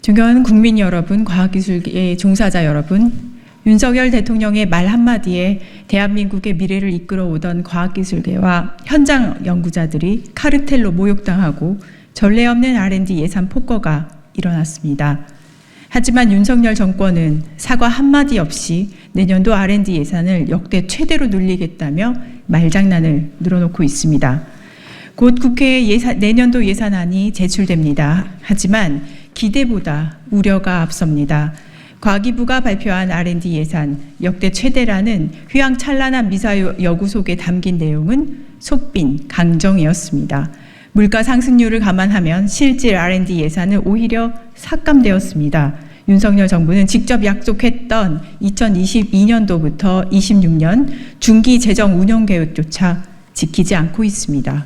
존경하는 국민 여러분, 과학기술의 종사자 여러분, 윤석열 대통령의 말 한마디에 대한민국의 미래를 이끌어오던 과학기술계와 현장 연구자들이 카르텔로 모욕당하고 전례 없는 R&D 예산 폭거가 일어났습니다. 하지만 윤석열 정권은 사과 한마디 없이 내년도 R&D 예산을 역대 최대로 늘리겠다며 말장난을 늘어놓고 있습니다. 곧 국회에 내년도 예산안이 제출됩니다. 하지만 기대보다 우려가 앞섭니다. 과기부가 발표한 R&D 예산 역대 최대라는 휘황찬란한 미사여구 속에 담긴 내용은 속빈 강정이었습니다. 물가 상승률을 감안하면 실질 R&D 예산은 오히려 삭감되었습니다. 윤석열 정부는 직접 약속했던 2022년도부터 26년 중기 재정 운영 계획조차 지키지 않고 있습니다.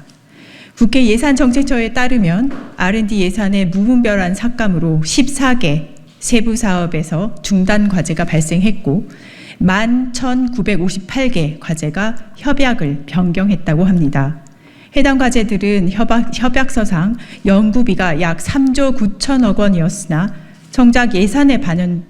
국회 예산정책처에 따르면 R&D 예산의 무분별한 삭감으로 14개 세부 사업에서 중단 과제가 발생했고 11,958개 과제가 협약을 변경했다고 합니다. 해당 과제들은 협약서상 연구비가 약 3조 9천억 원이었으나 정작 예산에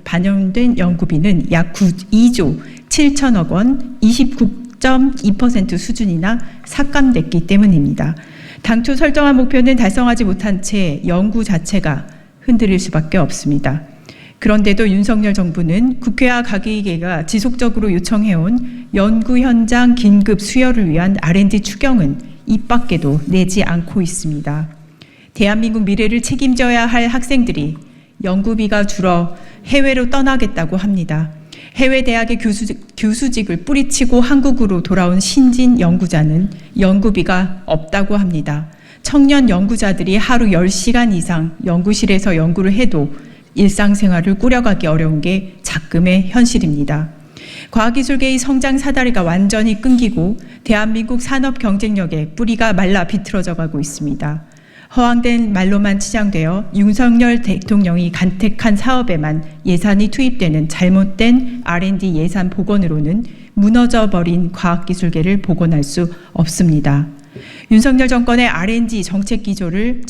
반영된 연구비는 약 2조 7천억 원, 29.2% 수준이나 삭감됐기 때문입니다. 당초 설정한 목표는 달성하지 못한 채 연구 자체가 흔들릴 수밖에 없습니다. 그런데도 윤석열 정부는 국회와 과기계가 지속적으로 요청해온 연구 현장 긴급 수혈을 위한 R&D 추경은 입 밖에도 내지 않고 있습니다. 대한민국 미래를 책임져야 할 학생들이 연구비가 줄어 해외로 떠나겠다고 합니다. 해외 대학의 교수직을 뿌리치고 한국으로 돌아온 신진 연구자는 연구비가 없다고 합니다. 청년 연구자들이 하루 10시간 이상 연구실에서 연구를 해도 일상생활을 꾸려가기 어려운 게 작금의 현실입니다. 과학기술계의 성장 사다리가 완전히 끊기고 대한민국 산업 경쟁력의 뿌리가 말라 비틀어져 가고 있습니다. 허황된 말로만 치장되어 윤석열 대통령이 간택한 사업에만 예산이 투입되는 잘못된 R&D 예산 복원으로는 무너져버린 과학기술계를 복원할 수 없습니다. 윤석열 정권의 R&D 정책 기조를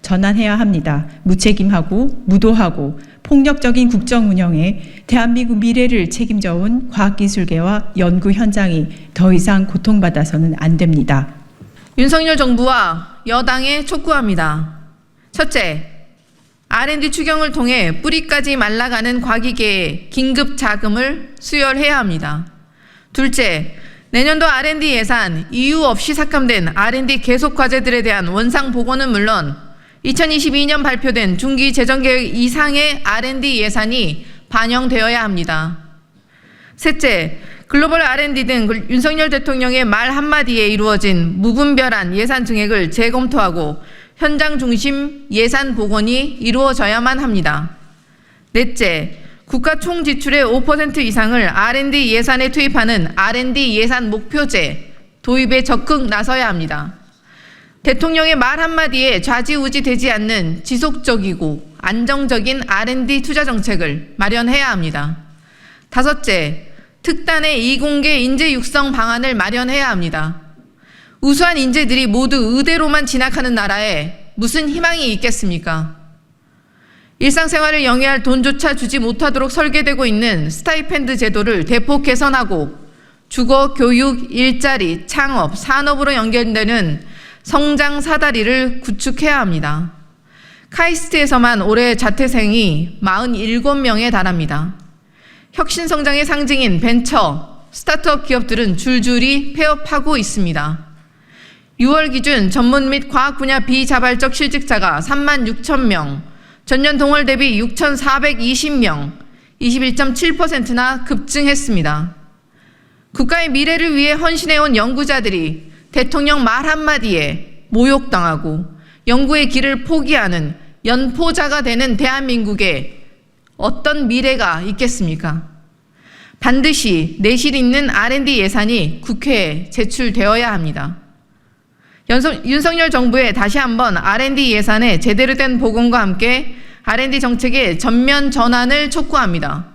전환해야 합니다. 무책임하고 무도하고 폭력적인 국정 운영에 대한민국 미래를 책임져온 과학기술계와 연구 현장이 더 이상 고통받아서는 안 됩니다. 윤석열 정부와 여당에 촉구합니다. 첫째, R&D 추경을 통해 뿌리까지 말라가는 과기계의 긴급 자금을 수혈해야 합니다. 둘째, 내년도 R&D 예산 이유 없이 삭감된 R&D 계속 과제들에 대한 원상 복원은 물론 2022년 발표된 중기 재정계획 이상의 R&D 예산이 반영되어야 합니다. 셋째, 글로벌 R&D 등 윤석열 대통령의 말 한마디에 이루어진 무분별한 예산 증액을 재검토하고 현장 중심 예산 복원이 이루어져야만 합니다. 넷째, 국가 총 지출의 5% 이상을 R&D 예산에 투입하는 R&D 예산 목표제 도입에 적극 나서야 합니다. 대통령의 말 한마디에 좌지우지 되지 않는 지속적이고 안정적인 R&D 투자 정책을 마련해야 합니다. 다섯째, 특단의 이공계 인재 육성 방안을 마련해야 합니다. 우수한 인재들이 모두 의대로만 진학하는 나라에 무슨 희망이 있겠습니까? 일상생활을 영위할 돈조차 주지 못하도록 설계되고 있는 스타이펜드 제도를 대폭 개선하고 주거, 교육, 일자리, 창업, 산업으로 연결되는 성장 사다리를 구축해야 합니다. 카이스트에서만 올해 자퇴생이 47명에 달합니다. 혁신성장의 상징인 벤처, 스타트업 기업들은 줄줄이 폐업하고 있습니다. 6월 기준 전문 및 과학 분야 비자발적 실직자가 36,000명, 전년 동월 대비 6,420명, 21.7%나 급증했습니다. 국가의 미래를 위해 헌신해온 연구자들이 대통령 말 한마디에 모욕당하고 연구의 길을 포기하는 연포자가 되는 대한민국에 어떤 미래가 있겠습니까? 반드시 내실 있는 R&D 예산이 국회에 제출되어야 합니다. 윤석열 정부에 다시 한번 R&D 예산의 제대로 된 복원과 함께 R&D 정책의 전면 전환을 촉구합니다.